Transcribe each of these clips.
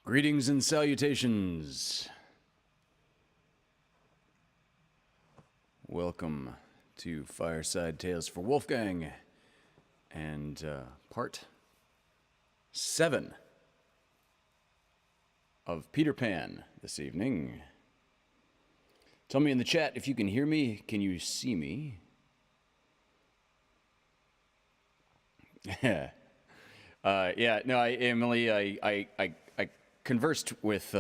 Greetings and salutations. Welcome to Fireside Tales for Wolfgang and part 7 of Peter Pan this evening. Tell me in the chat if you can hear me. Can you see me? Emily, I conversed with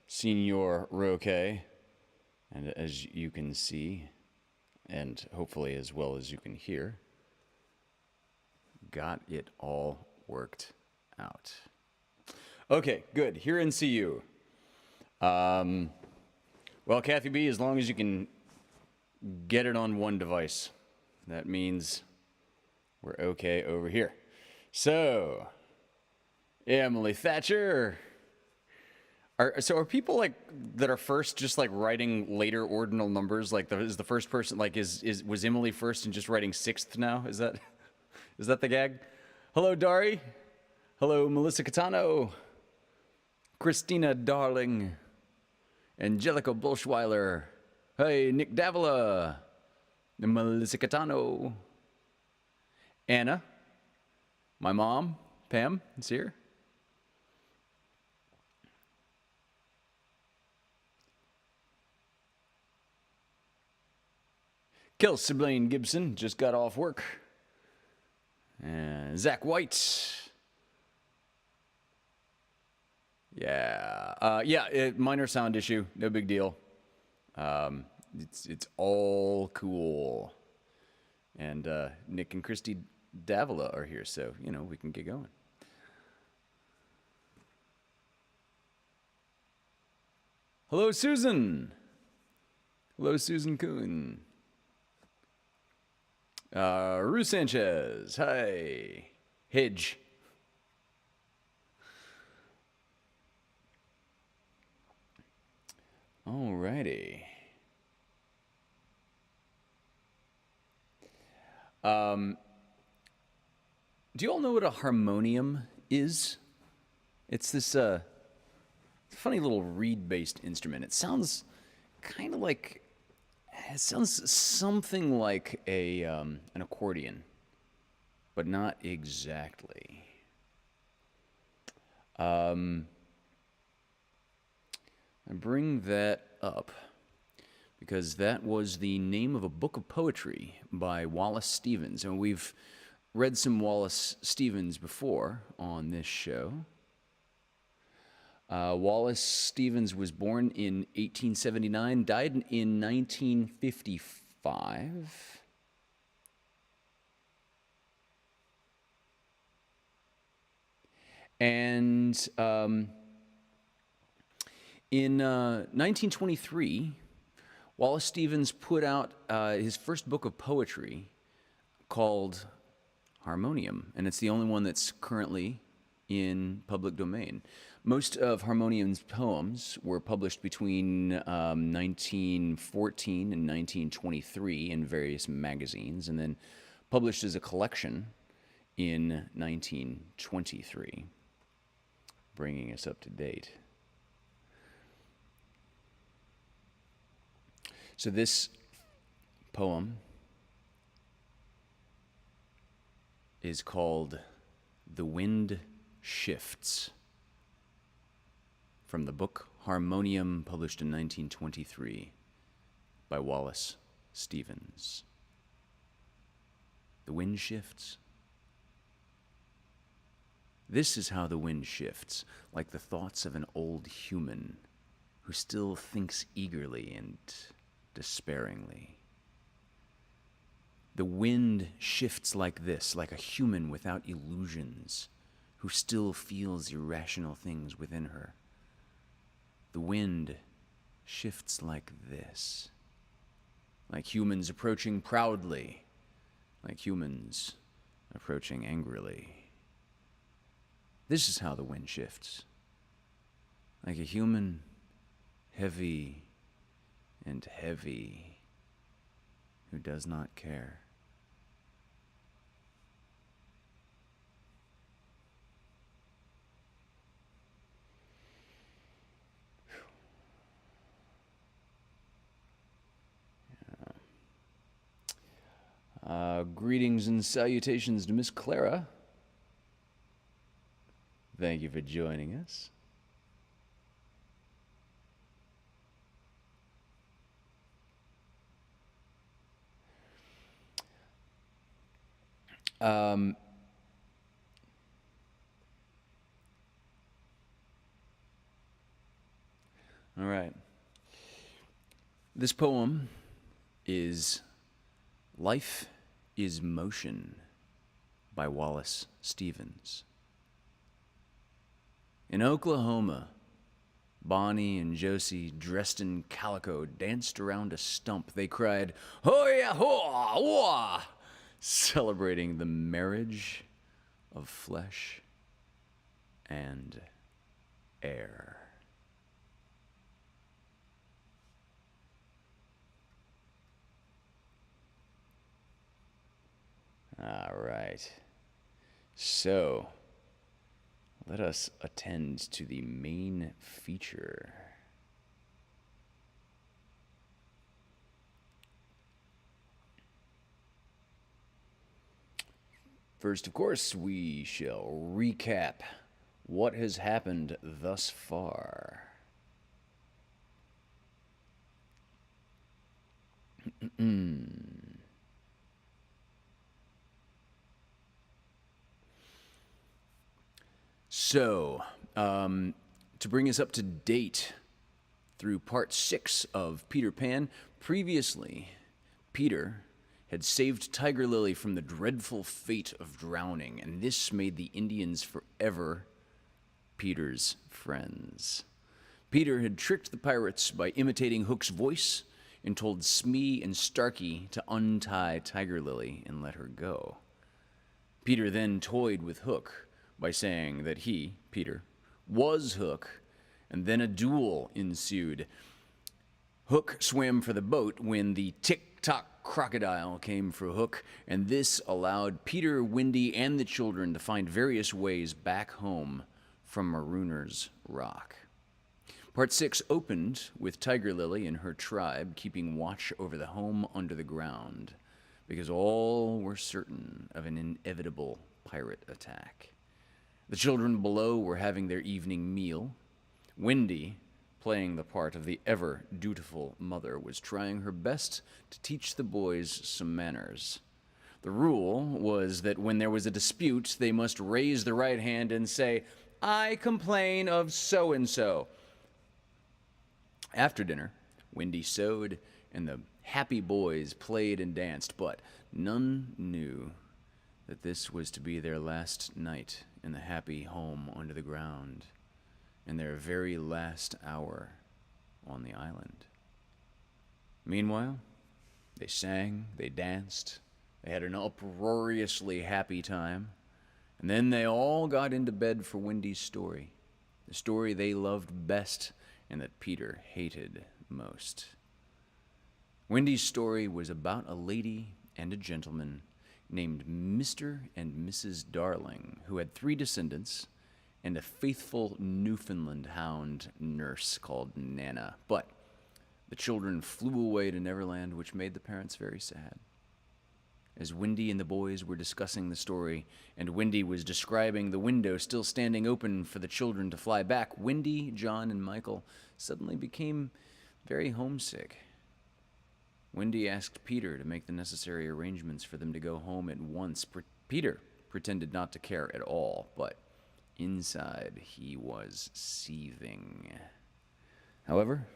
Senor Roque, and as you can see, and hopefully as well as you can hear, got it all worked out. Okay, good. Hear and see you. Well, Kathy B, as long as you can get it on one device, that means we're okay over here. So, Emily Thatcher. Are people like that are first just like writing later ordinal numbers? Like is the first person like was Emily first and just writing sixth now? Is that the gag? Hello, Dari. Hello, Melissa Catano. Christina Darling. Angelica Bolschweiler. Hey, Nick Davila. Melissa Catano. Anna. My mom, Pam, is here. Kelsey Blaine Gibson just got off work. Zach White. Minor sound issue, no big deal. It's all cool. And Nick and Christy Davila are here, so we can get going. Hello, Susan. Hello, Susan Kuhn. Rue Sanchez. Hi. Hedge. Alrighty. Do you all know what a harmonium is? It's this funny little reed-based instrument. It sounds kind of like, it sounds something like an accordion, but not exactly. I bring that up because that was the name of a book of poetry by Wallace Stevens, and we've read some Wallace Stevens before on this show. Wallace Stevens was born in 1879, died in 1955. And in 1923, Wallace Stevens put out his first book of poetry called Harmonium, and it's the only one that's currently in public domain. Most of Harmonium's poems were published between 1914 and 1923 in various magazines, and then published as a collection in 1923, bringing us up to date. So this poem is called The Wind Shifts, from the book Harmonium, published in 1923 by Wallace Stevens. The wind shifts. This is how the wind shifts, like the thoughts of an old human who still thinks eagerly and despairingly. The wind shifts like this, like a human without illusions, who still feels irrational things within her. The wind shifts like this, like humans approaching proudly, like humans approaching angrily. This is how the wind shifts, like a human, heavy and heavy, who does not care. Greetings and salutations to Miss Clara. Thank you for joining us. All right. This poem is Life is Motion by Wallace Stevens. In Oklahoma, Bonnie and Josie, dressed in calico, danced around a stump. They cried, "Ho-ya, ho-ah, wah!" celebrating the marriage of flesh and air. All right. So, let us attend to the main feature. First, of course, we shall recap what has happened thus far. So, to bring us up to date through part 6 of Peter Pan, previously, Peter had saved Tiger Lily from the dreadful fate of drowning, and this made the Indians forever Peter's friends. Peter had tricked the pirates by imitating Hook's voice and told Smee and Starkey to untie Tiger Lily and let her go. Peter then toyed with Hook by saying that he, Peter, was Hook, and then a duel ensued. Hook swam for the boat when the tick-tock crocodile came for Hook, and this allowed Peter, Wendy, and the children to find various ways back home from Marooner's Rock. Part 6 opened with Tiger Lily and her tribe keeping watch over the home under the ground, because all were certain of an inevitable pirate attack. The children below were having their evening meal. Wendy, playing the part of the ever-dutiful mother, was trying her best to teach the boys some manners. The rule was that when there was a dispute, they must raise the right hand and say, "I complain of so-and-so." After dinner, Wendy sewed, and the happy boys played and danced, but none knew that this was to be their last night in the happy home under the ground, and their very last hour on the island. Meanwhile, they sang, they danced, they had an uproariously happy time, and then they all got into bed for Wendy's story, the story they loved best and that Peter hated most. Wendy's story was about a lady and a gentleman named Mr. and Mrs. Darling, who had 3 descendants and a faithful Newfoundland hound nurse called Nana. But the children flew away to Neverland, which made the parents very sad. As Wendy and the boys were discussing the story, and Wendy was describing the window still standing open for the children to fly back, Wendy, John, and Michael suddenly became very homesick. Wendy asked Peter to make the necessary arrangements for them to go home at once. Peter pretended not to care at all, but inside he was seething. However,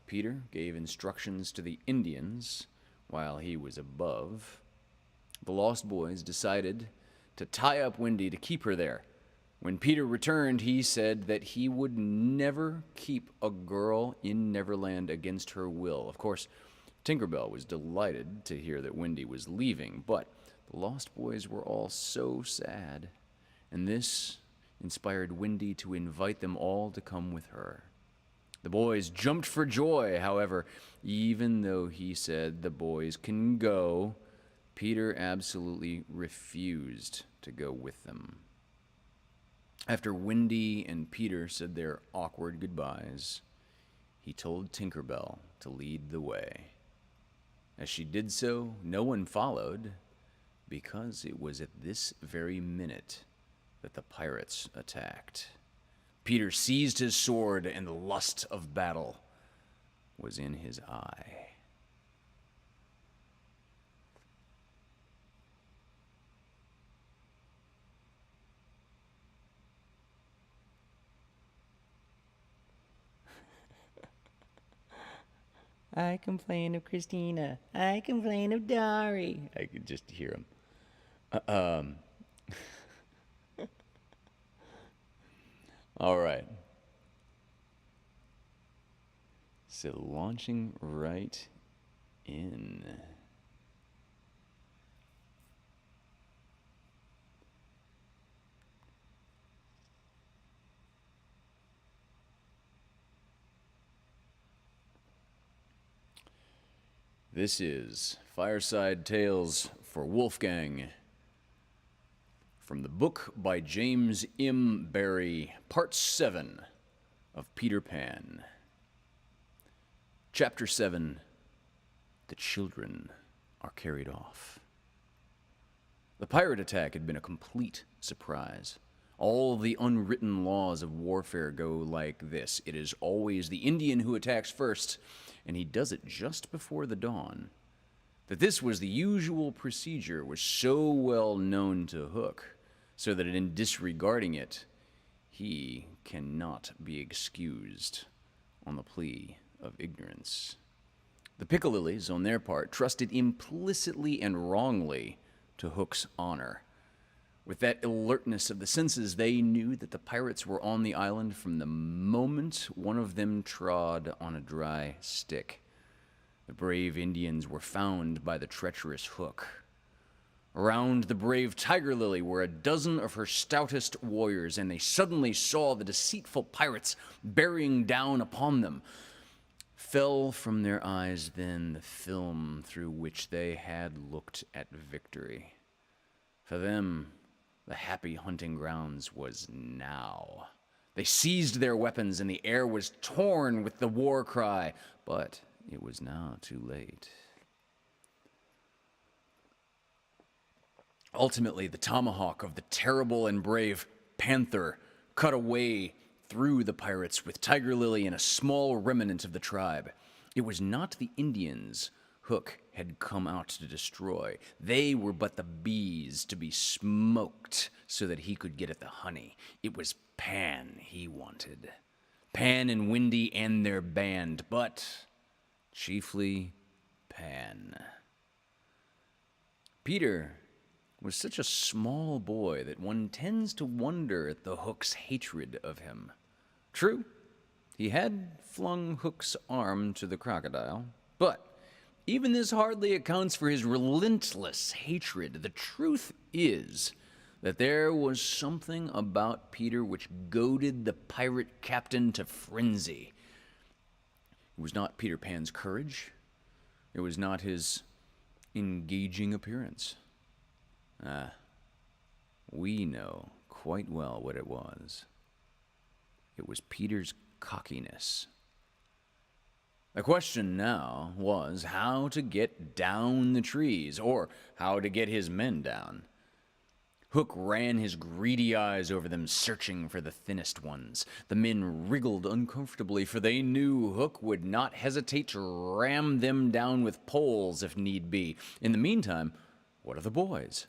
Peter gave instructions to the Indians while he was above. The Lost Boys decided to tie up Wendy to keep her there. When Peter returned, he said that he would never keep a girl in Neverland against her will. Of course, Tinkerbell was delighted to hear that Wendy was leaving, but the Lost Boys were all so sad, and this inspired Wendy to invite them all to come with her. The boys jumped for joy, however, even though he said the boys can go, Peter absolutely refused to go with them. After Wendy and Peter said their awkward goodbyes, he told Tinkerbell to lead the way. As she did so, no one followed, because it was at this very minute that the pirates attacked. Peter seized his sword, and the lust of battle was in his eye. I complain of Christina. I complain of Dari. I could just hear him. All right. So launching right in. This is Fireside Tales for Wolfgang, from the book by James M. Barrie, Part 7 of Peter Pan. Chapter 7, The Children Are Carried Off. The pirate attack had been a complete surprise. All the unwritten laws of warfare go like this. It is always the Indian who attacks first, and he does it just before the dawn. That this was the usual procedure was so well known to Hook, so that in disregarding it, he cannot be excused on the plea of ignorance. The Piccalillis, on their part, trusted implicitly and wrongly to Hook's honor. With that alertness of the senses, they knew that the pirates were on the island from the moment one of them trod on a dry stick. The brave Indians were found by the treacherous Hook. Around the brave Tiger Lily were a dozen of her stoutest warriors, and they suddenly saw the deceitful pirates bearing down upon them. Fell from their eyes then the film through which they had looked at victory. For them, the happy hunting grounds was now. They seized their weapons, and the air was torn with the war cry, but it was now too late. Ultimately, the tomahawk of the terrible and brave Panther cut a way through the pirates with Tiger Lily and a small remnant of the tribe. It was not the Indians Hook had come out to destroy. They were but the bees to be smoked so that he could get at the honey. It was Pan he wanted. Pan and Windy and their band, but chiefly Pan. Peter was such a small boy that one tends to wonder at the Hook's hatred of him. True, he had flung Hook's arm to the crocodile, but even this hardly accounts for his relentless hatred. The truth is that there was something about Peter which goaded the pirate captain to frenzy. It was not Peter Pan's courage. It was not his engaging appearance. We know quite well what it was. It was Peter's cockiness. The question now was how to get down the trees, or how to get his men down. Hook ran his greedy eyes over them, searching for the thinnest ones. The men wriggled uncomfortably, for they knew Hook would not hesitate to ram them down with poles if need be. In the meantime, what of the boys?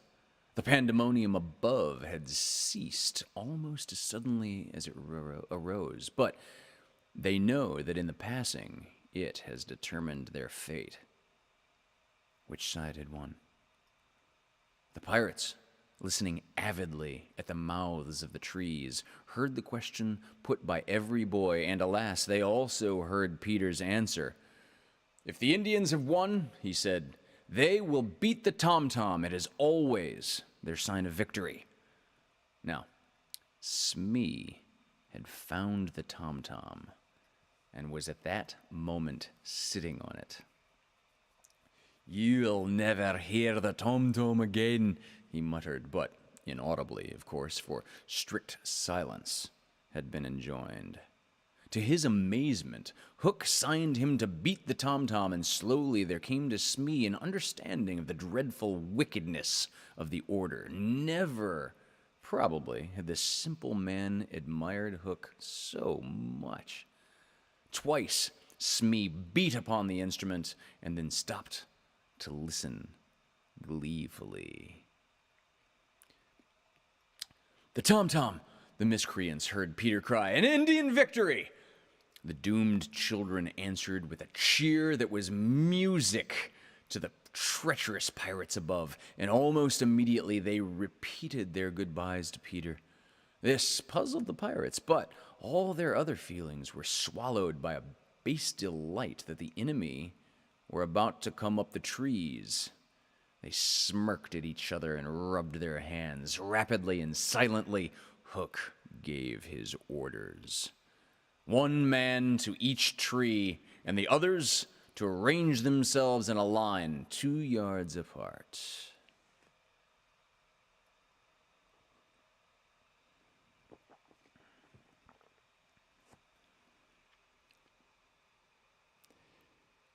The pandemonium above had ceased almost as suddenly as it arose, but they know that in the passing, it has determined their fate. Which side had won? The pirates, listening avidly at the mouths of the trees, heard the question put by every boy, and alas, they also heard Peter's answer. If the Indians have won, he said, they will beat the tom-tom. It is always their sign of victory. Now, Smee had found the tom-tom and was at that moment sitting on it. You'll never hear the tom-tom again, he muttered, but inaudibly, of course, for strict silence had been enjoined. To his amazement, Hook signed him to beat the tom-tom, and slowly there came to Smee an understanding of the dreadful wickedness of the order. Never, probably, had this simple man admired Hook so much. Twice, Smee beat upon the instrument and then stopped to listen gleefully. "The tom-tom!" the miscreants heard Peter cry. "An Indian victory!" The doomed children answered with a cheer that was music to the treacherous pirates above, and almost immediately they repeated their goodbyes to Peter. This puzzled the pirates, but all their other feelings were swallowed by a base delight that the enemy were about to come up the trees. They smirked at each other and rubbed their hands. Rapidly and silently, Hook gave his orders. One man to each tree, and the others to arrange themselves in a line 2 yards apart.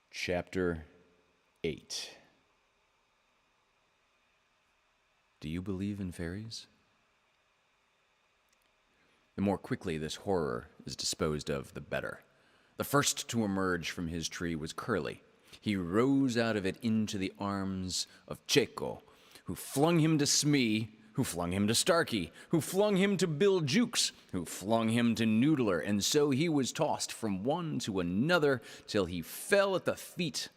Chapter 8. Do you believe in fairies? The more quickly this horror is disposed of, the better. The first to emerge from his tree was Curly. He rose out of it into the arms of Cecco, who flung him to Smee, who flung him to Starkey, who flung him to Bill Jukes, who flung him to Noodler, and so he was tossed from one to another till he fell at the feet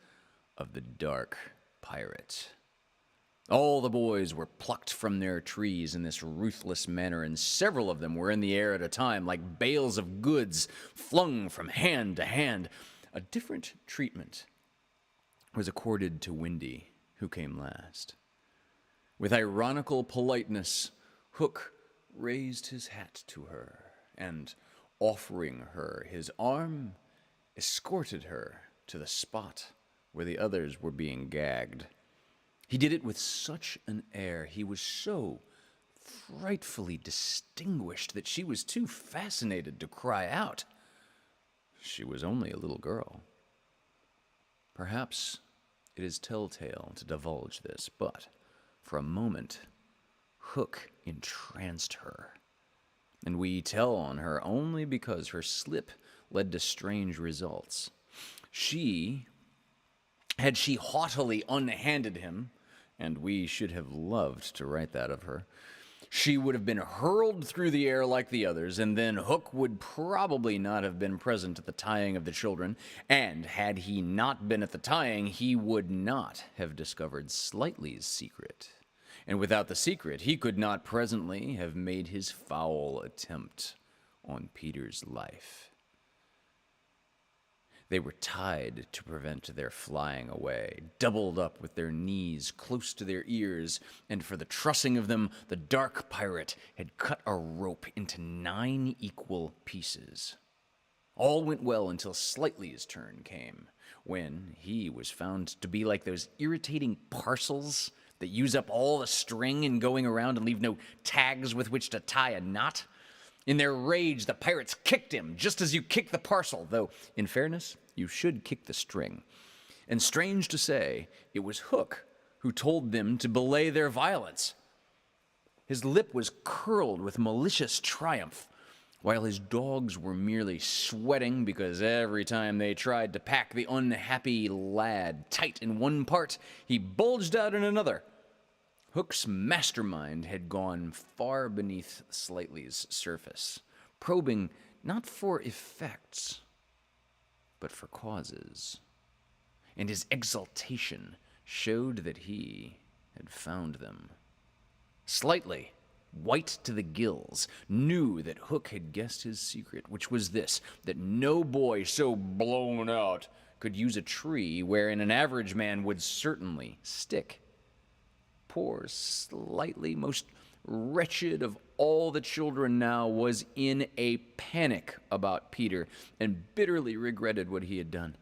of the dark pirate. All the boys were plucked from their trees in this ruthless manner, and several of them were in the air at a time, like bales of goods flung from hand to hand. A different treatment was accorded to Windy, who came last. With ironical politeness, Hook raised his hat to her, and, offering her his arm, escorted her to the spot where the others were being gagged. He did it with such an air, he was so frightfully distinguished that she was too fascinated to cry out. She was only a little girl. Perhaps it is telltale to divulge this, but for a moment, Hook entranced her. And we tell on her only because her slip led to strange results. Had she haughtily unhanded him, and we should have loved to write that of her, she would have been hurled through the air like the others, and then Hook would probably not have been present at the tying of the children, and had he not been at the tying, he would not have discovered Slightly's secret. And without the secret, he could not presently have made his foul attempt on Peter's life. They were tied to prevent their flying away, doubled up with their knees close to their ears, and for the trussing of them, the dark pirate had cut a rope into 9 equal pieces. All went well until Slightly's turn came, when he was found to be like those irritating parcels that use up all the string in going around and leave no tags with which to tie a knot. In their rage, the pirates kicked him, just as you kick the parcel, though, in fairness, you should kick the string. And strange to say, it was Hook who told them to belay their violence. His lip was curled with malicious triumph, while his dogs were merely sweating because every time they tried to pack the unhappy lad tight in one part, he bulged out in another. Hook's mastermind had gone far beneath Slightly's surface, probing not for effects, but for causes. And his exultation showed that he had found them. Slightly, white to the gills, knew that Hook had guessed his secret, which was this, that no boy so blown out could use a tree wherein an average man would certainly stick. Poor Slightly, most wretched of all the children now, was in a panic about Peter and bitterly regretted what he had done.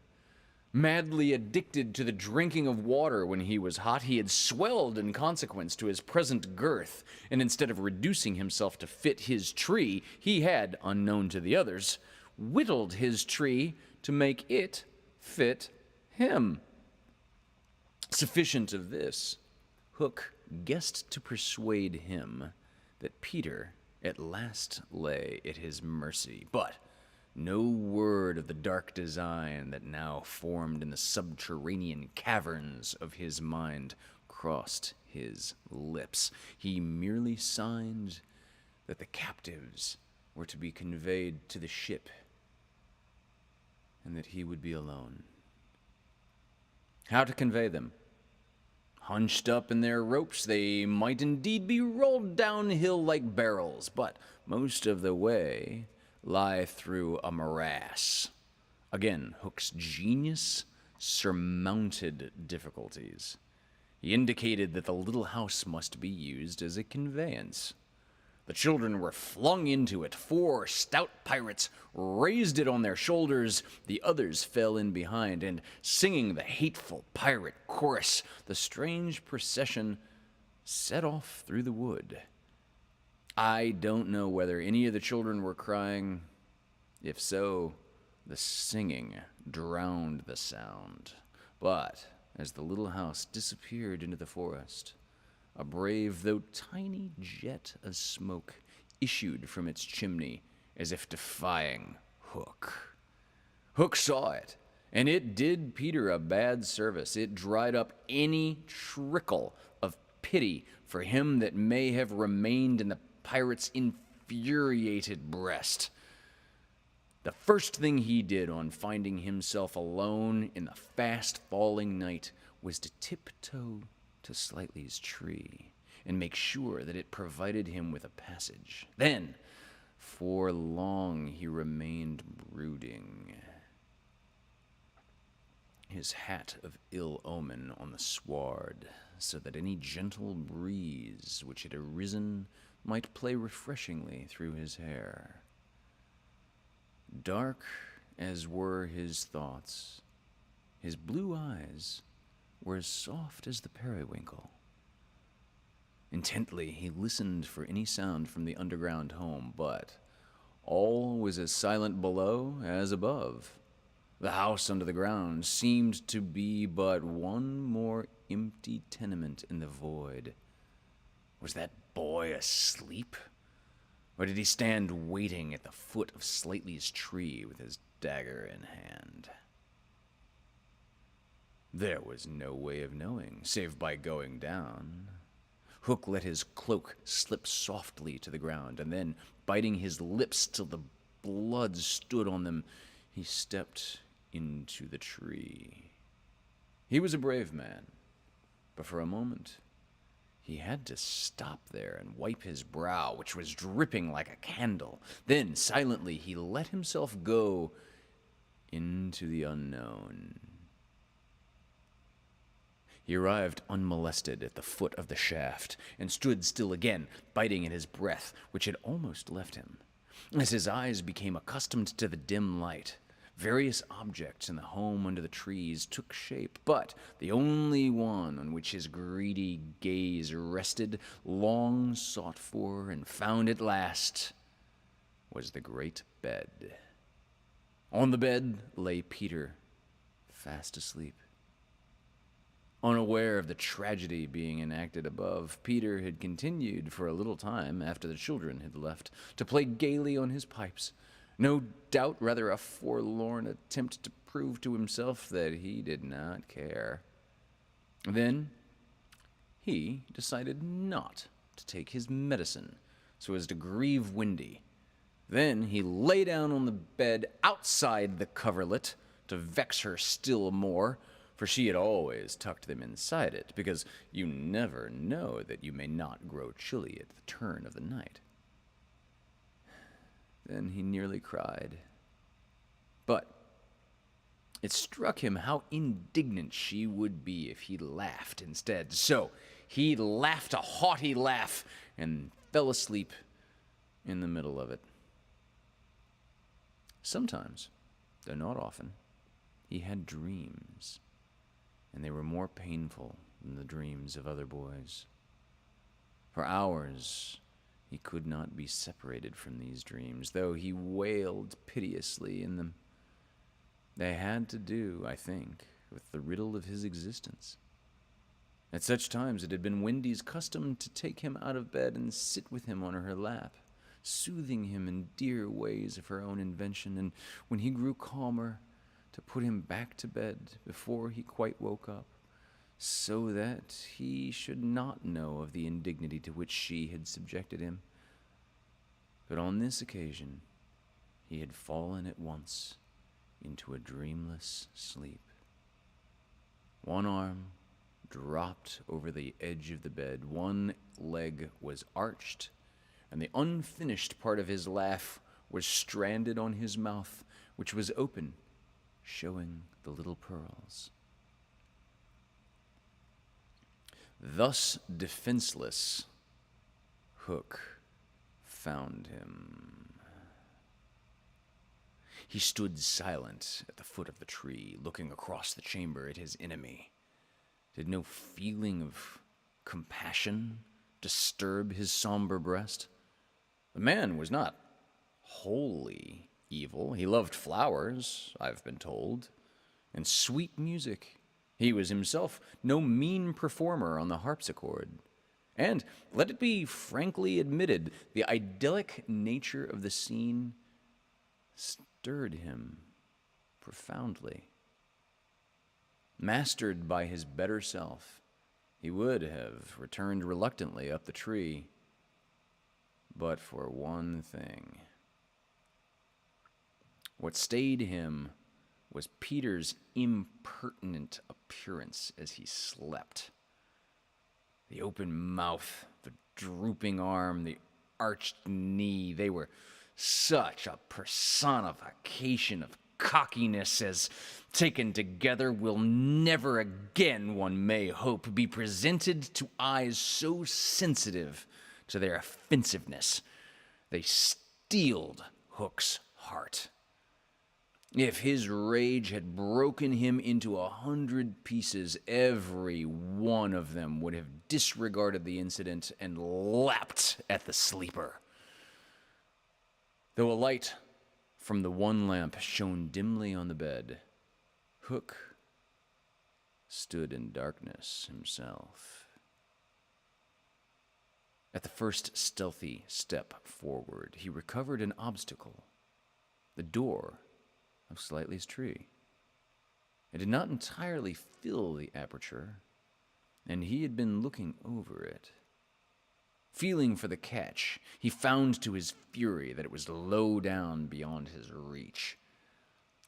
Madly addicted to the drinking of water when he was hot, he had swelled in consequence to his present girth, and instead of reducing himself to fit his tree, he had, unknown to the others, whittled his tree to make it fit him. Sufficient of this, Hook guessed to persuade him that Peter at last lay at his mercy, but no word of the dark design that now formed in the subterranean caverns of his mind crossed his lips. He merely signed that the captives were to be conveyed to the ship and that he would be alone. How to convey them? Hunched up in their ropes, they might indeed be rolled downhill like barrels, but most of the way lie through a morass. Again, Hook's genius surmounted difficulties. He indicated that the little house must be used as a conveyance. The children were flung into it. 4 stout pirates raised it on their shoulders. The others fell in behind, and singing the hateful pirate chorus, the strange procession set off through the wood. I don't know whether any of the children were crying. If so, the singing drowned the sound. But as the little house disappeared into the forest, a brave though tiny jet of smoke issued from its chimney as if defying Hook. Hook saw it, and it did Peter a bad service. It dried up any trickle of pity for him that may have remained in the pirate's infuriated breast. The first thing he did on finding himself alone in the fast-falling night was to tiptoe to Slightly's tree and make sure that it provided him with a passage. Then, for long, he remained brooding, his hat of ill omen on the sward, so that any gentle breeze which had arisen might play refreshingly through his hair. Dark as were his thoughts, his blue eyes were as soft as the periwinkle. Intently he listened for any sound from the underground home, but all was as silent below as above. The house under the ground seemed to be but one more empty tenement in the void. Was that boy asleep? Or did he stand waiting at the foot of Slightly's tree with his dagger in hand? There was no way of knowing, save by going down. Hook let his cloak slip softly to the ground, and then, biting his lips till the blood stood on them, he stepped into the tree. He was a brave man, but for a moment he had to stop there and wipe his brow, which was dripping like a candle. Then, silently, he let himself go into the unknown. He arrived unmolested at the foot of the shaft and stood still again, biting at his breath, which had almost left him. As his eyes became accustomed to the dim light, various objects in the home under the trees took shape, but the only one on which his greedy gaze rested, long sought for and found at last, was the great bed. On the bed lay Peter, fast asleep. Unaware of the tragedy being enacted above, Peter had continued for a little time after the children had left to play gaily on his pipes. No doubt rather a forlorn attempt to prove to himself that he did not care. Then he decided not to take his medicine so as to grieve Windy. Then he lay down on the bed outside the coverlet to vex her still more, for she had always tucked them inside it, because you never know that you may not grow chilly at the turn of the night. Then he nearly cried. But it struck him how indignant she would be if he laughed instead. So he laughed a haughty laugh and fell asleep in the middle of it. Sometimes, though not often, he had dreams, and they were more painful than the dreams of other boys. For hours, He could not be separated from these dreams, though he wailed piteously in them. They had to do, I think, with the riddle of his existence. At such times it had been Wendy's custom to take him out of bed and sit with him on her lap, soothing him in dear ways of her own invention, and when he grew calmer, to put him back to bed before he quite woke up, so that he should not know of the indignity to which she had subjected him. But on this occasion, he had fallen at once into a dreamless sleep. One arm dropped over the edge of the bed, one leg was arched, and the unfinished part of his laugh was stranded on his mouth, which was open, showing the little pearls. Thus defenseless, Hook found him. He stood silent at the foot of the tree, looking across the chamber at his enemy. Did no feeling of compassion disturb his somber breast? The man was not wholly evil. He loved flowers, I've been told, and sweet music. He was himself no mean performer on the harpsichord. And, let it be frankly admitted, the idyllic nature of the scene stirred him profoundly. Mastered by his better self, he would have returned reluctantly up the tree, but for one thing. What stayed him was Peter's impertinent appearance as he slept. The open mouth, the drooping arm, the arched knee, they were such a personification of cockiness as, taken together, will never again, one may hope, be presented to eyes so sensitive to their offensiveness. They steeled Hook's heart. If his rage had broken him into 100 pieces, every one of them would have disregarded the incident and lapped at the sleeper. Though a light from the one lamp shone dimly on the bed, Hook stood in darkness himself. At the first stealthy step forward, he recovered an obstacle, the door of Slightly's tree. It did not entirely fill the aperture, and he had been looking over it. Feeling for the catch, he found to his fury that it was low down beyond his reach.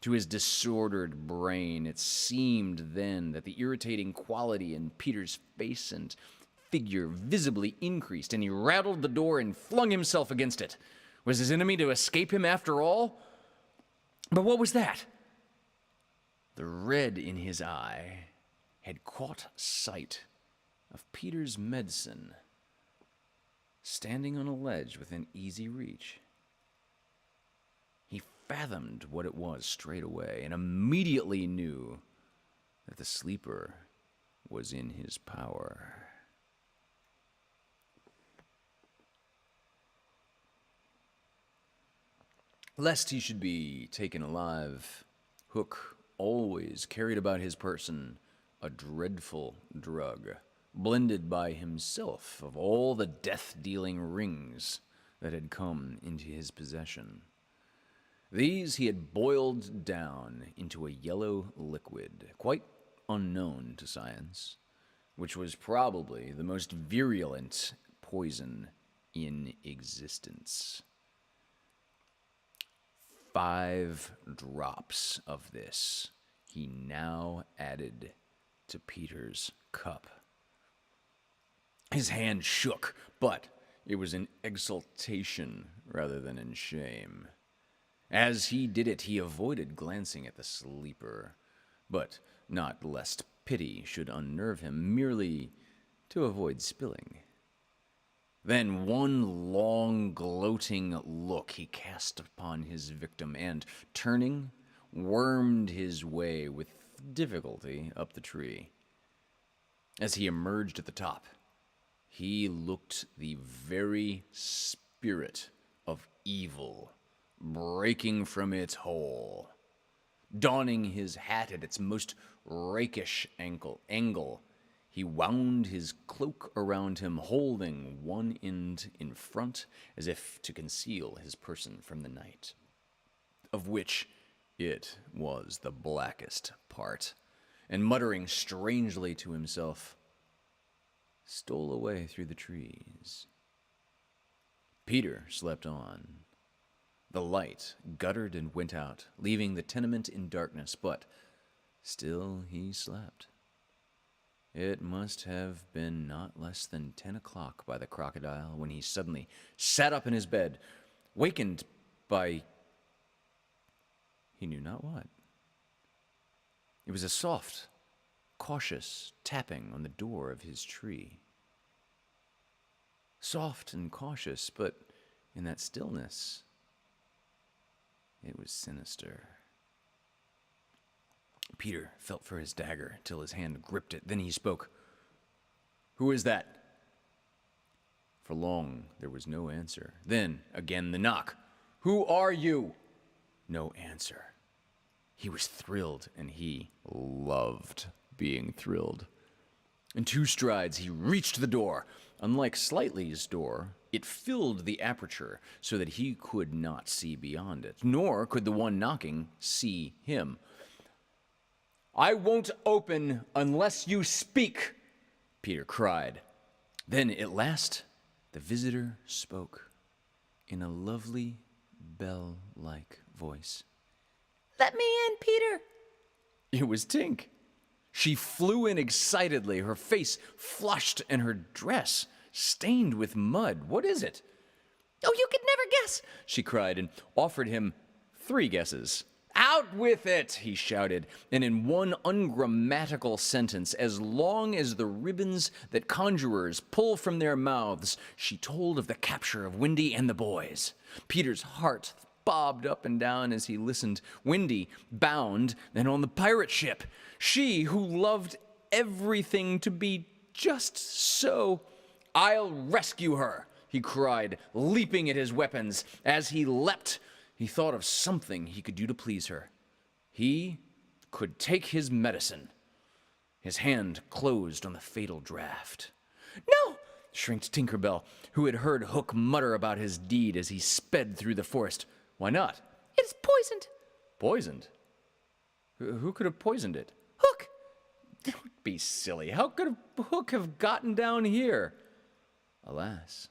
To his disordered brain, it seemed then that the irritating quality in Peter's face and figure visibly increased, and he rattled the door and flung himself against it. Was his enemy to escape him after all? But what was that? The red in his eye had caught sight of Peter's medicine standing on a ledge within easy reach. He fathomed what it was straight away and immediately knew that the sleeper was in his power. Lest he should be taken alive, Hook always carried about his person a dreadful drug, blended by himself of all the death-dealing rings that had come into his possession. These he had boiled down into a yellow liquid, quite unknown to science, which was probably the most virulent poison in existence. 5 drops of this he now added to Peter's cup. His hand shook, but it was in exultation rather than in shame. As he did it, he avoided glancing at the sleeper, but not lest pity should unnerve him, merely to avoid spilling. Then one long, gloating look he cast upon his victim, and, turning, wormed his way with difficulty up the tree. As he emerged at the top, He looked the very spirit of evil breaking from its hole. Donning his hat at its most rakish angle, he wound his cloak around him, holding one end in front as if to conceal his person from the night, of which it was the blackest part, and muttering strangely to himself, stole away through the trees. Peter slept on. The light guttered and went out, leaving the tenement in darkness, but still he slept. It must have been not less than 10 o'clock by the crocodile when he suddenly sat up in his bed, wakened by he knew not what. It was a soft, cautious tapping on the door of his tree. Soft and cautious, but in that stillness, it was sinister. Peter felt for his dagger till his hand gripped it. Then he spoke. "Who is that?" For long there was no answer. Then again the knock. "Who are you?" No answer. He was thrilled, and he loved being thrilled. In 2 strides, he reached the door. Unlike Slightly's door, it filled the aperture so that he could not see beyond it, nor could the one knocking see him. "I won't open unless you speak," Peter cried. Then at last the visitor spoke in a lovely bell-like voice. "Let me in, Peter." It was Tink. She flew in excitedly, her face flushed and her dress stained with mud. "What is it?" "Oh, you could never guess," she cried, and offered him 3 guesses. "Out with it," he shouted, and in one ungrammatical sentence, as long as the ribbons that conjurers pull from their mouths, she told of the capture of Wendy and the boys. Peter's heart bobbed up and down as he listened. Wendy bound and on the pirate ship. She who loved everything to be just so. "I'll rescue her," he cried, leaping at his weapons. As he leapt, he thought of something he could do to please her. He could take his medicine. His hand closed on the fatal draft. "No!" shrieked Tinker Bell, who had heard Hook mutter about his deed as he sped through the forest. "Why not?" "It is poisoned." "Poisoned? Who could have poisoned it?" "Hook." "Don't be silly. How could Hook have gotten down here?" Alas,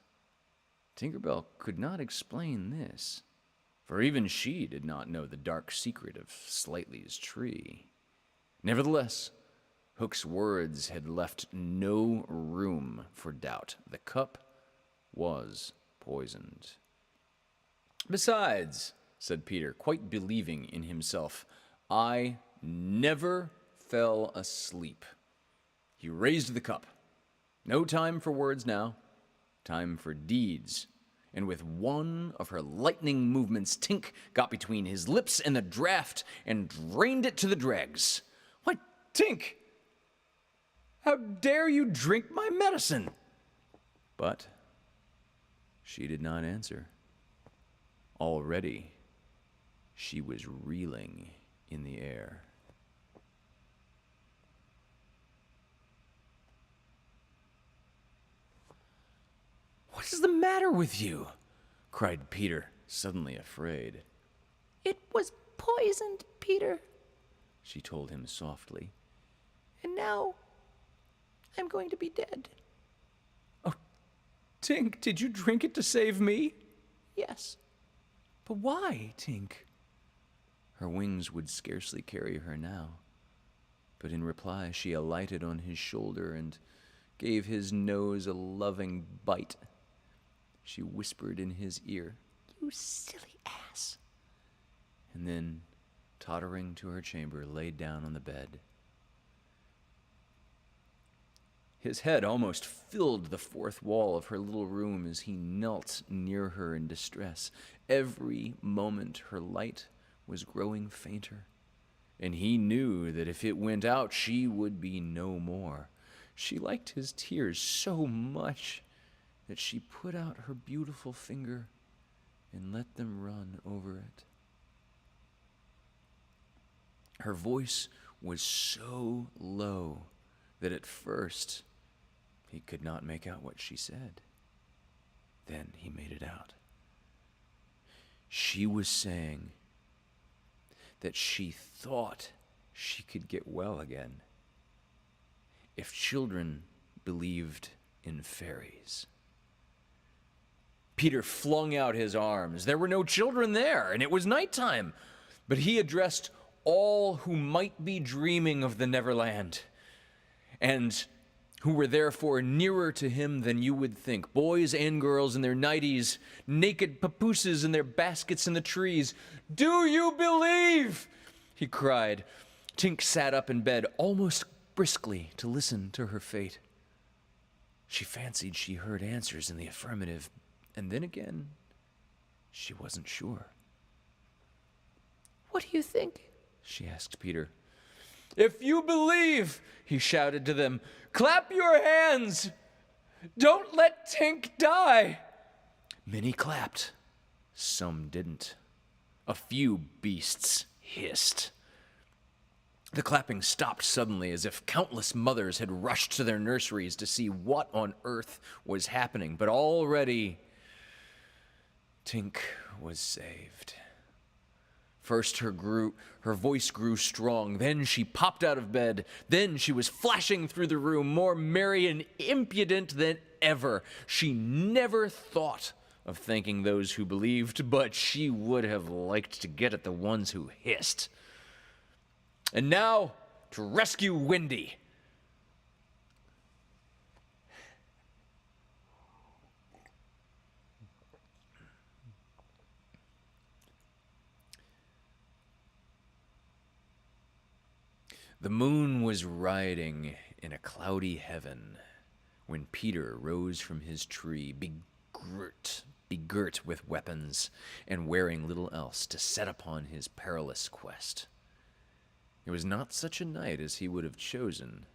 Tinker Bell could not explain this, for even she did not know the dark secret of Slightly's tree. Nevertheless, Hook's words had left no room for doubt. The cup was poisoned. "Besides," said Peter, quite believing in himself, "I never fell asleep." He raised the cup. No time for words now. Time for deeds. And with one of her lightning movements, Tink got between his lips and the draft and drained it to the dregs. "Why, Tink! How dare you drink my medicine?" But she did not answer. Already, she was reeling in the air. "What is the matter with you?" cried Peter, suddenly afraid. "It was poisoned, Peter," she told him softly. "And now I'm going to be dead." "Oh, Tink, did you drink it to save me?" "Yes." "But why, Tink?" Her wings would scarcely carry her now, but in reply she alighted on his shoulder and gave his nose a loving bite. She whispered in his ear, "You silly ass," and then, tottering to her chamber, laid down on the bed. His head almost filled the 4th wall of her little room as he knelt near her in distress. Every moment her light was growing fainter, and he knew that if it went out she would be no more. She liked his tears so much that she put out her beautiful finger and let them run over it. Her voice was so low that at first he could not make out what she said. Then he made it out. She was saying that she thought she could get well again if children believed in fairies. Peter flung out his arms. There were no children there, and it was nighttime. But he addressed all who might be dreaming of the Neverland, and who were therefore nearer to him than you would think. Boys and girls in their nighties, naked papooses in their baskets in the trees. "Do you believe?" he cried. Tink sat up in bed almost briskly to listen to her fate. She fancied she heard answers in the affirmative, and then again, she wasn't sure. "What do you think?" she asked Peter. "If you believe," he shouted to them, "clap your hands! Don't let Tink die!" Many clapped. Some didn't. A few beasts hissed. The clapping stopped suddenly, as if countless mothers had rushed to their nurseries to see what on earth was happening. But already, Tink was saved. First her voice grew strong, then she popped out of bed, then she was flashing through the room, more merry and impudent than ever. She never thought of thanking those who believed, but she would have liked to get at the ones who hissed. And now, to rescue Wendy. The moon was riding in a cloudy heaven when Peter rose from his tree, begirt with weapons and wearing little else, to set upon his perilous quest. It was not such a night as he would have chosen.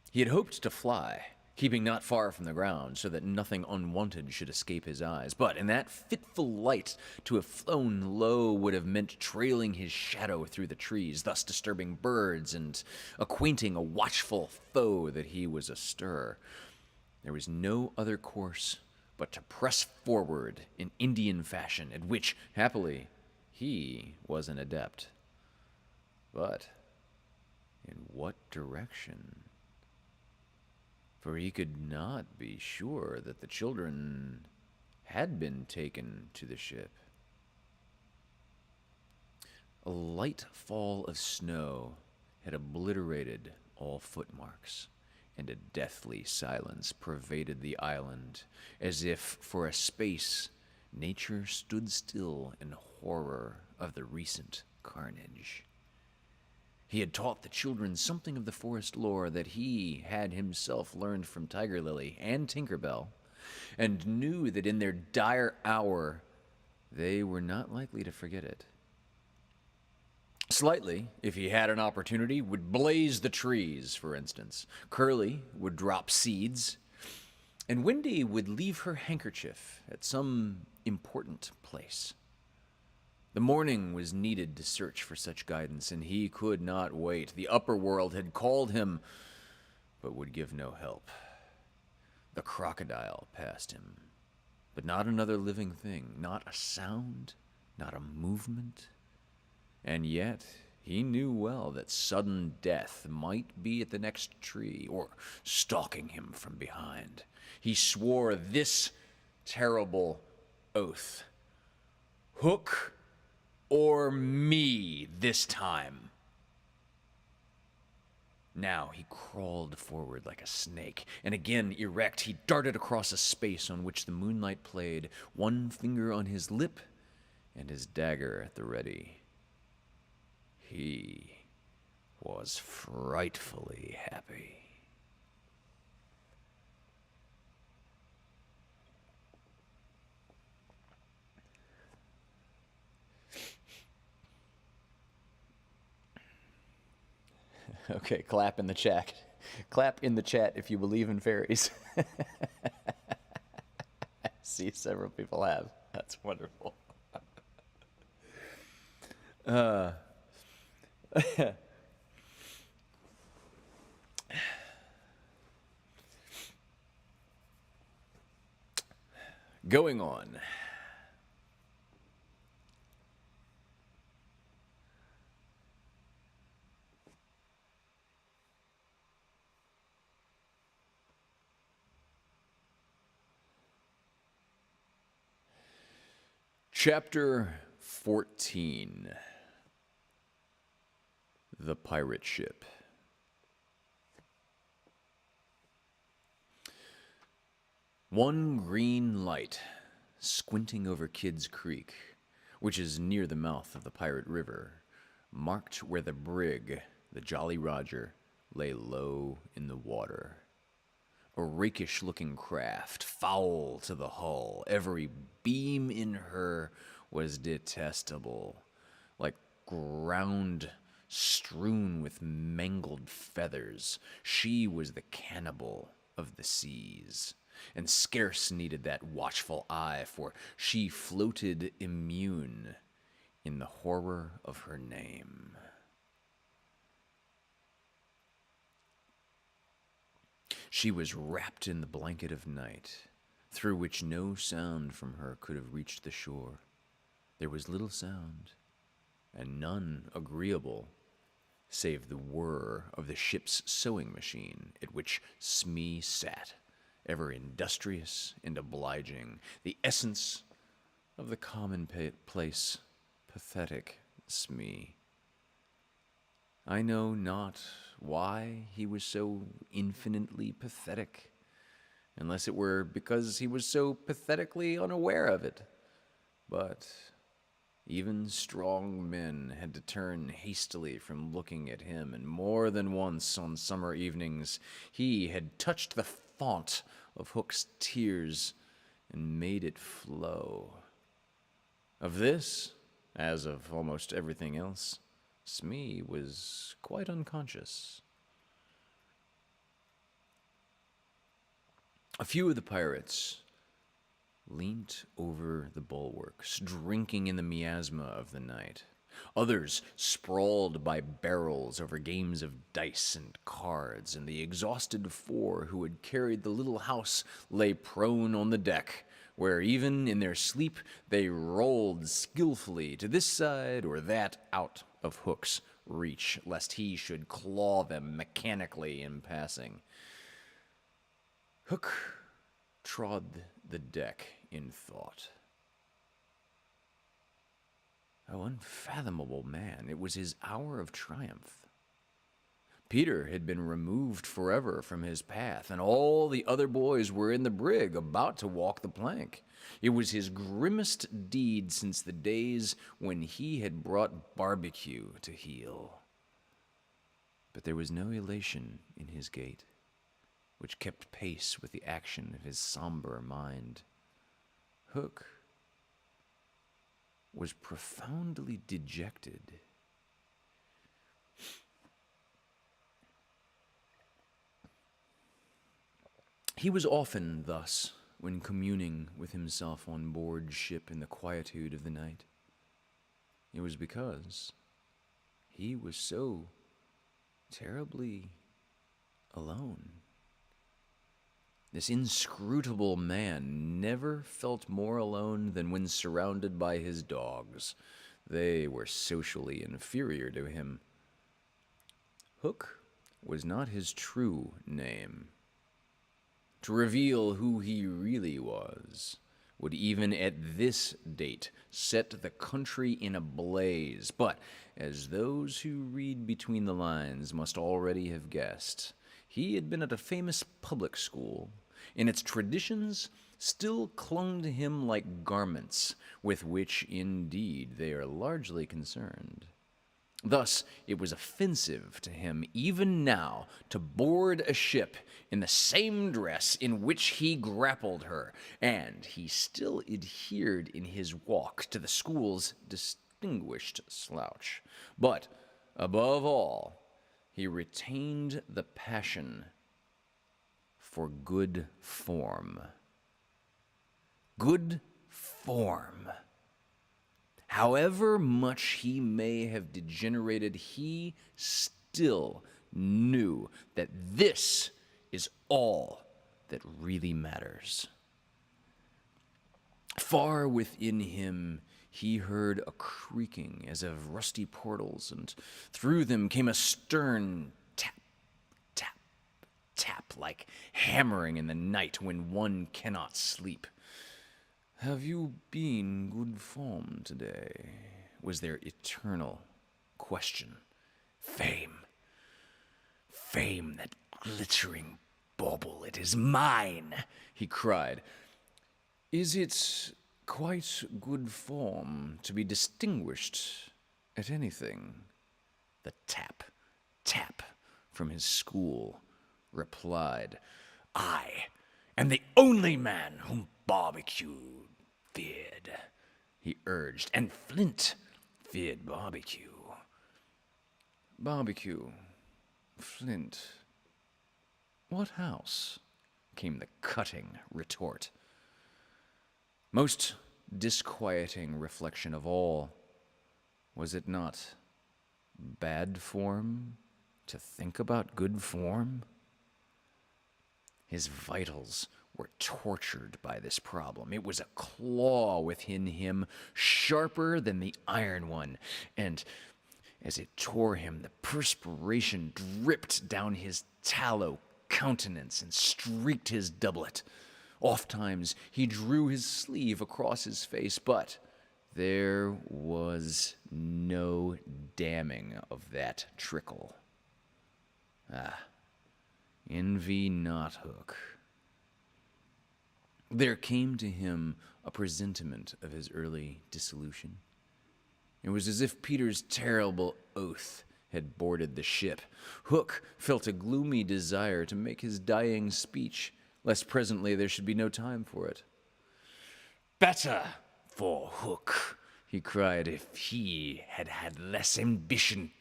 He had hoped to fly, keeping not far from the ground, so that nothing unwanted should escape his eyes. But in that fitful light, to have flown low would have meant trailing his shadow through the trees, thus disturbing birds and acquainting a watchful foe that he was astir. There was no other course but to press forward in Indian fashion, at which, happily, he was an adept. But in what direction? For he could not be sure that the children had been taken to the ship. A light fall of snow had obliterated all footmarks, and a deathly silence pervaded the island, as if for a space nature stood still in horror of the recent carnage. He had taught the children something of the forest lore that he had himself learned from Tiger Lily and Tinkerbell, and knew that in their dire hour they were not likely to forget it. Slightly, if he had an opportunity, would blaze the trees, for instance. Curly would drop seeds, and Wendy would leave her handkerchief at some important place. The morning was needed to search for such guidance, and he could not wait. The upper world had called him, but would give no help. The crocodile passed him, but not another living thing, not a sound, not a movement. And yet he knew well that sudden death might be at the next tree, or stalking him from behind. He swore this terrible oath: "Hook or me this time." Now he crawled forward like a snake, and again erect, he darted across a space on which the moonlight played, one finger on his lip and his dagger at the ready. He was frightfully happy. Okay, clap in the chat. Clap in the chat if you believe in fairies. I see several people have. That's wonderful. Going on. Chapter 14. The Pirate Ship. One green light, squinting over Kidd's Creek, which is near the mouth of the Pirate River, marked where the brig, the Jolly Roger, lay low in the water. A rakish-looking craft, foul to the hull. Every beam in her was detestable, like ground strewn with mangled feathers. She was the cannibal of the seas, and scarce needed that watchful eye, for she floated immune in the horror of her name. She was wrapped in the blanket of night, through which no sound from her could have reached the shore. There was little sound, and none agreeable, save the whir of the ship's sewing machine, at which Smee sat, ever industrious and obliging, the essence of the commonplace, pathetic Smee. I know not why he was so infinitely pathetic, unless it were because he was so pathetically unaware of it. But even strong men had to turn hastily from looking at him, and more than once on summer evenings he had touched the fount of Hook's tears and made it flow. Of this, as of almost everything else, Smee was quite unconscious. A few of the pirates leant over the bulwarks, drinking in the miasma of the night. Others sprawled by barrels over games of dice and cards, and the exhausted four who had carried the little house lay prone on the deck, where even in their sleep they rolled skillfully to this side or that out of Hook's reach, lest he should claw them mechanically in passing. Hook trod the deck in thought. Oh, unfathomable man, it was his hour of triumph. Peter had been removed forever from his path, and all the other boys were in the brig, about to walk the plank. It was his grimmest deed since the days when he had brought barbecue to heel. But there was no elation in his gait, which kept pace with the action of his somber mind. Hook was profoundly dejected. He was often thus when communing with himself on board ship in the quietude of the night. It was because he was so terribly alone. This inscrutable man never felt more alone than when surrounded by his dogs. They were socially inferior to him. Hook was not his true name. To reveal who he really was would even at this date set the country in a blaze. But, as those who read between the lines must already have guessed, he had been at a famous public school, and its traditions still clung to him like garments, with which, indeed, they are largely concerned. Thus, it was offensive to him, even now, to board a ship in the same dress in which he grappled her, and he still adhered in his walk to the school's distinguished slouch. But, above all, he retained the passion for good form. Good form. However much he may have degenerated, he still knew that this is all that really matters. Far within him, he heard a creaking as of rusty portals, and through them came a stern tap, tap, tap, like hammering in the night when one cannot sleep. "Have you been good form today?" was their eternal question. Fame. Fame, that glittering bauble, it is mine, he cried. "Is it quite good form to be distinguished at anything?" The tap, tap from his school replied. "I am the only man whom barbecue feared," he urged, "and Flint feared barbecue." "Barbecue, Flint, what house?" came the cutting retort. Most disquieting reflection of all, was it not bad form to think about good form? His vitals were tortured by this problem. It was a claw within him, sharper than the iron one, and as it tore him, the perspiration dripped down his tallow countenance and streaked his doublet. Ofttimes he drew his sleeve across his face, but there was no damming of that trickle. Envy not Hook. There came to him a presentiment of his early dissolution. It was as if Peter's terrible oath had boarded the ship. Hook felt a gloomy desire to make his dying speech, lest presently there should be no time for it. "Better for Hook," he cried, "if he had had less ambition."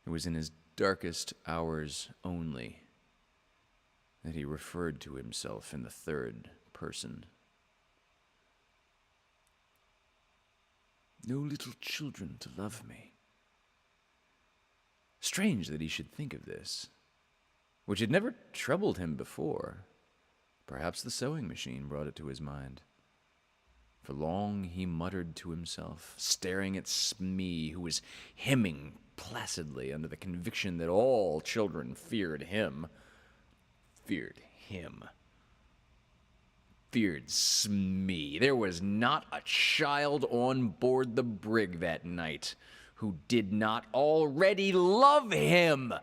It was in his darkest hours only that he referred to himself in the third person. "No little children to love me." Strange that he should think of this, which had never troubled him before. Perhaps the sewing machine brought it to his mind. For long he muttered to himself, staring at Smee, who was hemming placidly under the conviction that all children feared him. Feared him. Feared Smee. There was not a child on board the brig that night who did not already love him.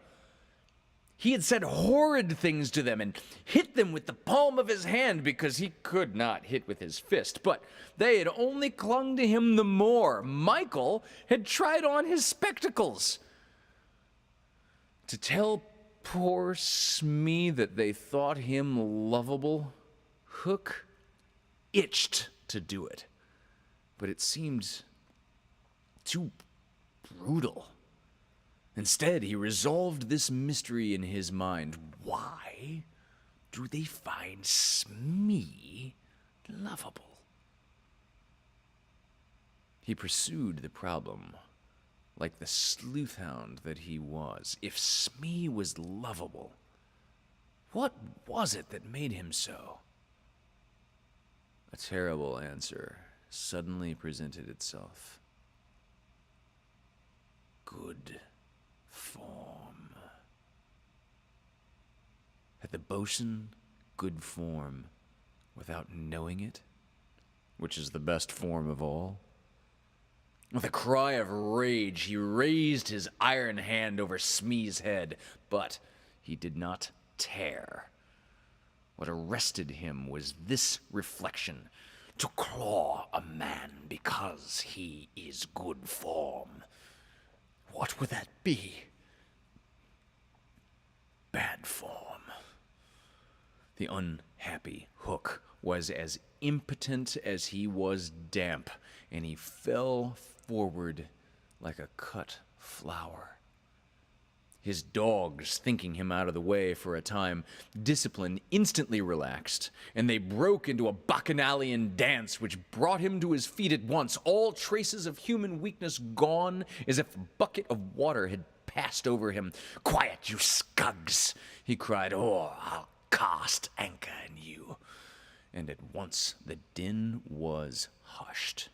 He had said horrid things to them and hit them with the palm of his hand because he could not hit with his fist, but they had only clung to him the more. Michael had tried on his spectacles. To tell poor Smee that they thought him lovable, Hook itched to do it, but it seemed too brutal. Instead, he resolved this mystery in his mind. Why do they find Smee lovable? He pursued the problem like the sleuth hound that he was. If Smee was lovable, what was it that made him so? A terrible answer suddenly presented itself. Good form. Had the bosun good form without knowing it, which is the best form of all? With a cry of rage, he raised his iron hand over Smee's head, but he did not tear. What arrested him was this reflection: to claw a man because he is good form. What would that be? Bad form. The unhappy Hook was as impotent as he was damp, and he fell forward like a cut flower. His dogs, thinking him out of the way for a time, discipline instantly relaxed, and they broke into a bacchanalian dance which brought him to his feet at once, all traces of human weakness gone, as if a bucket of water had passed over him. "Quiet, you scugs!" he cried, "or I'll cast anchor in you." And at once the din was hushed.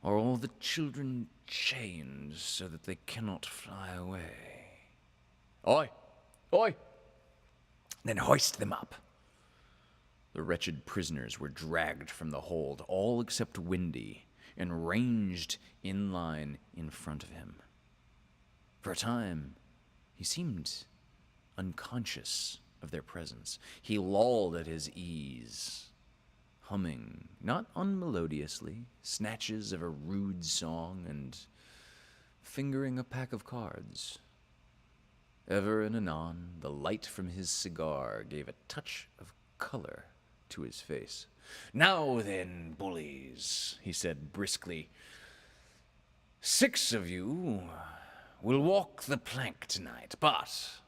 "Are all the children chained so that they cannot fly away?" "Aye, aye." "Then hoist them up." The wretched prisoners were dragged from the hold, all except Windy, and ranged in line in front of him. For a time, he seemed unconscious of their presence. He lolled at his ease, humming, not unmelodiously, snatches of a rude song and fingering a pack of cards. Ever and anon, the light from his cigar gave a touch of color to his face. "Now then, bullies," he said briskly, "6 of you will walk the plank tonight, but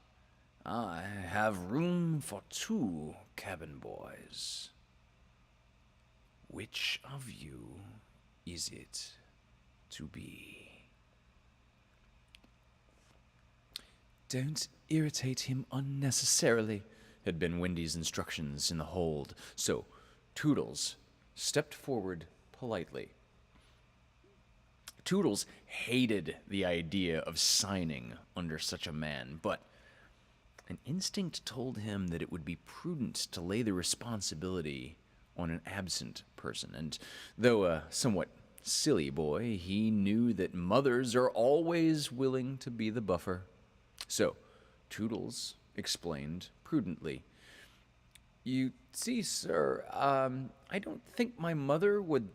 I have room for 2 cabin boys. Which of you is it to be?" "Don't irritate him unnecessarily," had been Windy's instructions in the hold, so Toodles stepped forward politely. Toodles hated the idea of signing under such a man, but an instinct told him that it would be prudent to lay the responsibility on an absent person, and though a somewhat silly boy, he knew that mothers are always willing to be the buffer. So Toodles explained prudently, "You see, sir, I don't think my mother would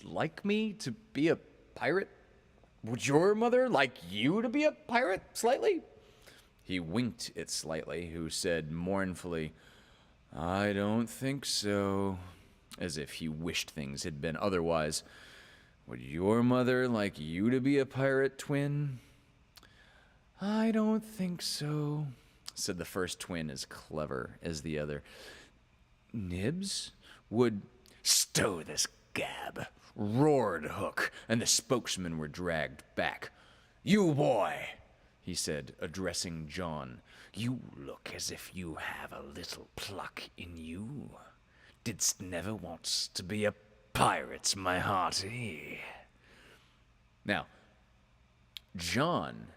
like me to be a pirate. Would your mother like you to be a pirate, Slightly?" He winked at Slightly, who said mournfully, "I don't think so," as if he wished things had been otherwise. "Would your mother like you to be a pirate, twin?" "I don't think so," said the first twin, as clever as the other. "Nibs would—" "Stow this gab," roared Hook, and the spokesmen were dragged back. "You boy," he said, addressing John, "you look as if you have a little pluck in you. Didst never want to be a pirate, my hearty?" Now, John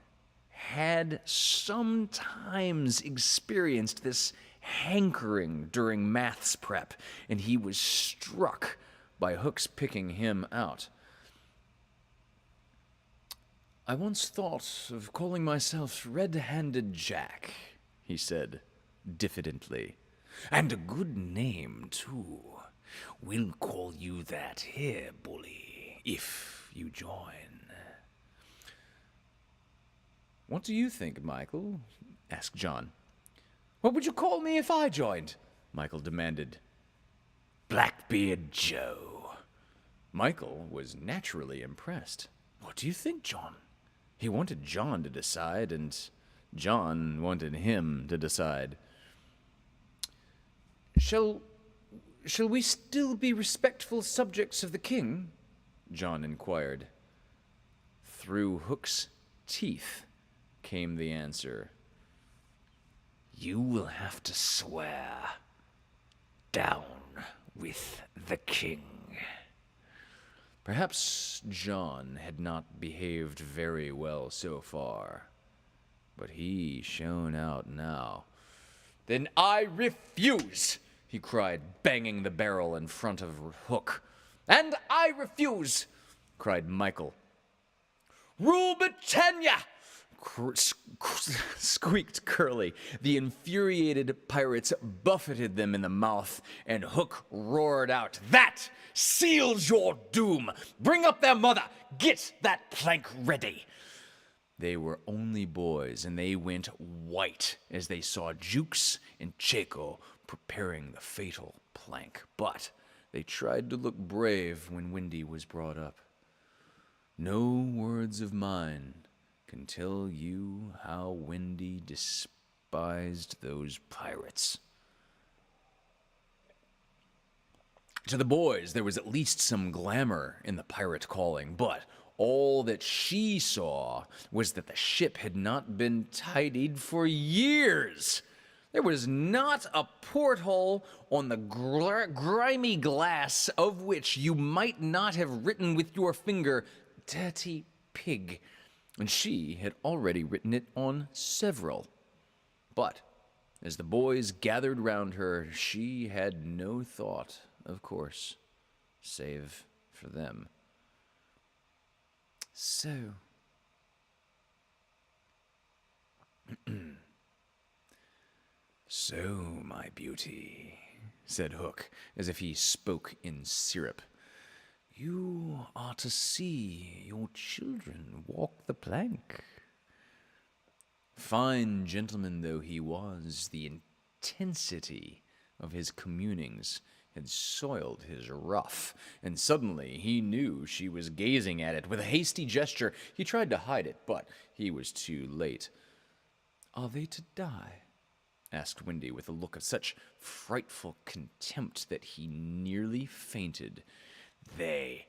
had sometimes experienced this hankering during maths prep, and he was struck by Hook's picking him out. "I once thought of calling myself Red-Handed Jack," he said diffidently. "And a good name, too. We'll call you that here, bully, if you join." "What do you think, Michael?" asked John. "What would you call me if I joined?" Michael demanded. "Blackbeard Joe." Michael was naturally impressed. "What do you think, John?" He wanted John to decide, and John wanted him to decide. Shall we still be respectful subjects of the king?" John inquired. Through Hook's teeth came the answer. "You will have to swear down with the king." Perhaps John had not behaved very well so far, but he shone out now. "Then I refuse!" he cried, banging the barrel in front of Hook. "And I refuse!" cried Michael. "Rule Britannia!" squeaked Curly. The infuriated pirates buffeted them in the mouth, and Hook roared out, "That seals your doom! Bring up their mother! Get that plank ready!" They were only boys, and they went white as they saw Jukes and Chaco preparing the fatal plank. But they tried to look brave when Windy was brought up. "No words of mine can tell you how Wendy despised those pirates. To the boys, there was at least some glamour in the pirate calling, but all that she saw was that the ship had not been tidied for years. There was not a porthole on the grimy glass of which you might not have written with your finger, "Dirty Pig," and she had already written it on several. But as the boys gathered round her, she had no thought, of course, save for them. So, "So, my beauty," said Hook, as if he spoke in syrup, "you are to see your children walk the plank." Fine gentleman though he was, the intensity of his communings had soiled his ruff, and suddenly he knew she was gazing at it. With a hasty gesture, he tried to hide it, but he was too late. "Are they to die?" asked Wendy with a look of such frightful contempt that he nearly fainted. "They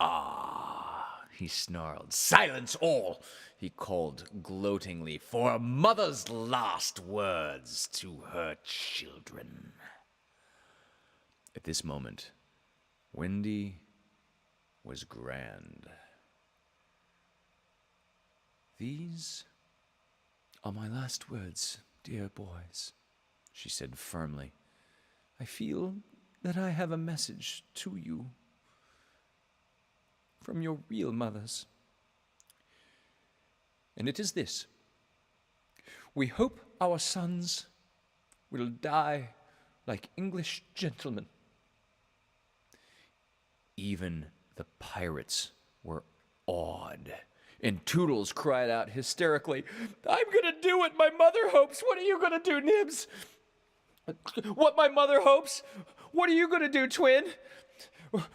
are," he snarled. "Silence all," he called gloatingly, "for a mother's last words to her children." At this moment, Wendy was grand. "These are my last words, dear boys," she said firmly. "I feel that I have a message to you from your real mothers. And it is this: we hope our sons will die like English gentlemen." Even the pirates were awed, and Toodles cried out hysterically, "I'm going to do what my mother hopes. What are you going to do, Nibs?" "What my mother hopes? What are you going to do, Twin?"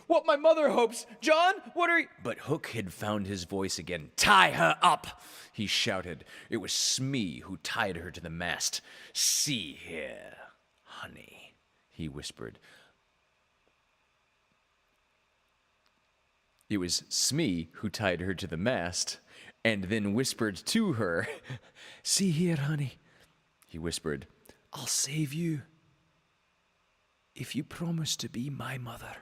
"What my mother hopes. John, what are you—" But Hook had found his voice again. "Tie her up," he shouted. It was Smee who tied her to the mast. "See here, honey," he whispered. It was Smee who tied her to the mast, and then whispered to her, "See here, honey," he whispered. "I'll save you if you promise to be my mother."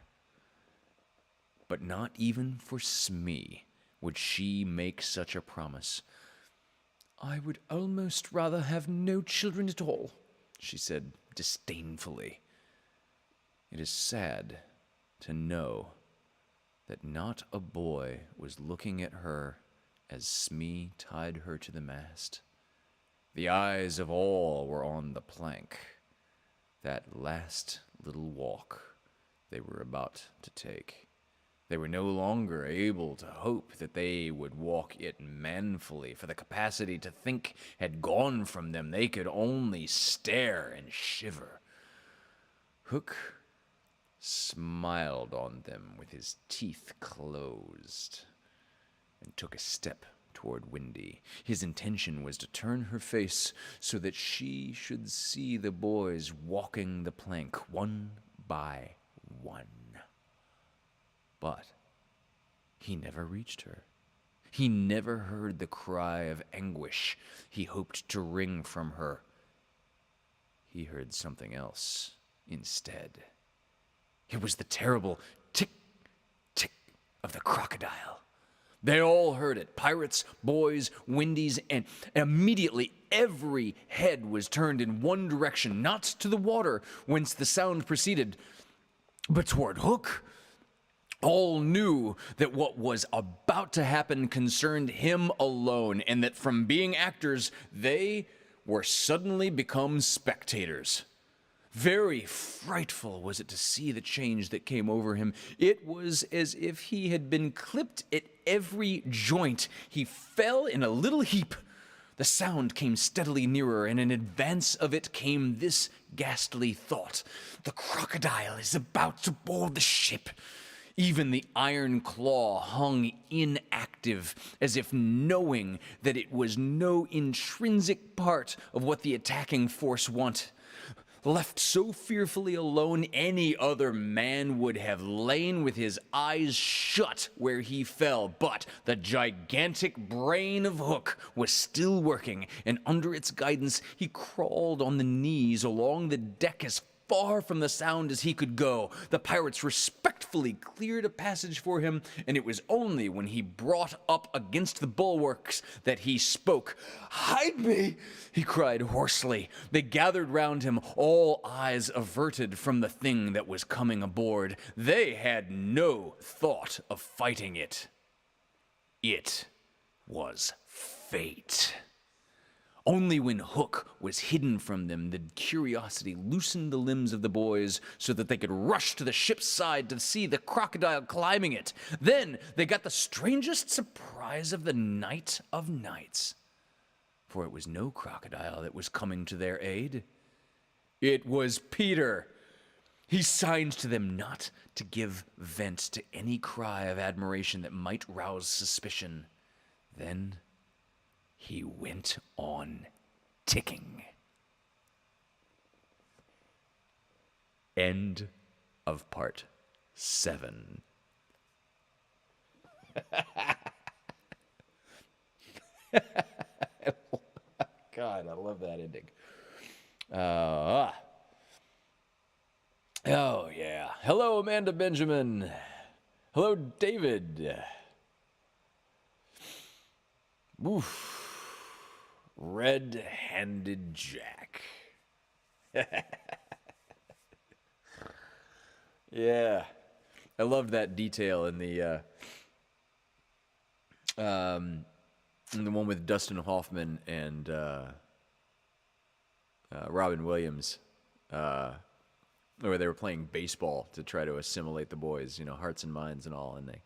But not even for Smee would she make such a promise. "I would almost rather have no children at all," she said disdainfully. It is sad to know that not a boy was looking at her as Smee tied her to the mast. The eyes of all were on the plank, that last little walk they were about to take. They were no longer able to hope that they would walk it manfully, for the capacity to think had gone from them. They could only stare and shiver. Hook smiled on them with his teeth closed and took a step toward Wendy. His intention was to turn her face so that she should see the boys walking the plank one by one. But he never reached her. He never heard the cry of anguish he hoped to wring from her. He heard something else instead. It was the terrible tick-tick of the crocodile. They all heard it, pirates, boys, Wendy's, and immediately every head was turned in one direction, not to the water whence the sound proceeded, but toward Hook. All knew that what was about to happen concerned him alone, and that from being actors, they were suddenly become spectators. Very frightful was it to see the change that came over him. It was as if he had been clipped at every joint. He fell in a little heap. The sound came steadily nearer, and in advance of it came this ghastly thought: "The crocodile is about to board the ship. Even the iron claw hung inactive, as if knowing that it was no intrinsic part of what the attacking force wanted. Left so fearfully alone, any other man would have lain with his eyes shut where he fell, but the gigantic brain of Hook was still working, and under its guidance he crawled on the knees along the deck as far from the sound as he could go. The pirates respectfully cleared a passage for him, and it was only when he brought up against the bulwarks that he spoke. "Hide me!" he cried hoarsely. They gathered round him, all eyes averted from the thing that was coming aboard. They had no thought of fighting it. It was fate. Only when Hook was hidden from them did curiosity loosen the limbs of the boys so that they could rush to the ship's side to see the crocodile climbing it. Then they got the strangest surprise of the night of nights. For it was no crocodile that was coming to their aid. It was Peter. He signed to them not to give vent to any cry of admiration that might rouse suspicion. Then he went on ticking. End of part 7. God, I love that ending. Oh, yeah. Hello, Amanda Benjamin. Hello, David. Oof. Red-handed Jack. Yeah. I loved that detail in the one with Dustin Hoffman and Robin Williams, where they were playing baseball to try to assimilate the boys, hearts and minds and all, and they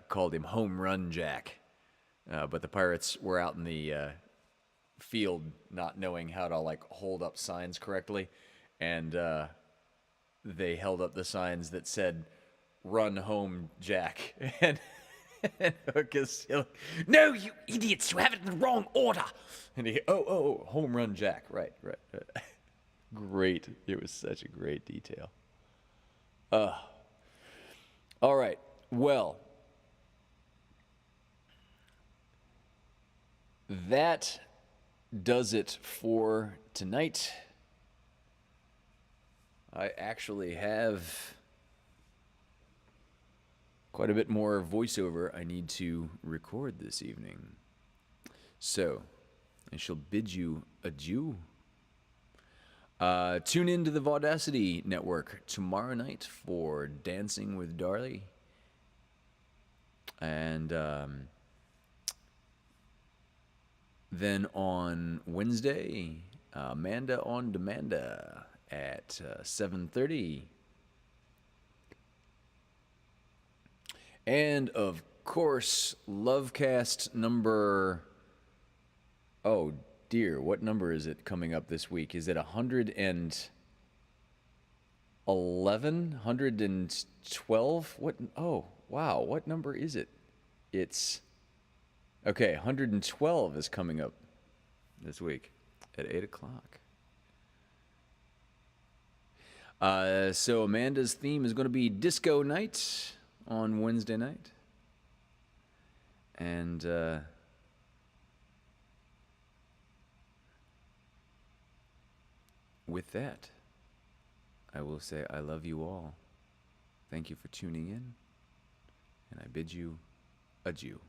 called him Home Run Jack. But the pirates were out in the field not knowing how to hold up signs correctly, and they held up the signs that said "Run Home Jack," and Hook is like, "No, you idiots, you have it in the wrong order." And he, oh, Home Run Jack, right. Great. It was such a great detail. All right, well, that does it for tonight. I actually have quite a bit more voiceover I need to record this evening. So, I shall bid you adieu. Tune in to the Vaudacity Network tomorrow night for Dancing with Darlie. And then on Wednesday, Amanda on Demanda at 7:30. And of course, Lovecast number... Oh dear, what number is it coming up this week? Is it 111? 112? What? Oh, wow, what number is it? It's... Okay, 112 is coming up this week at 8 o'clock. So Amanda's theme is going to be Disco Night on Wednesday night. And with that, I will say I love you all. Thank you for tuning in, and I bid you adieu.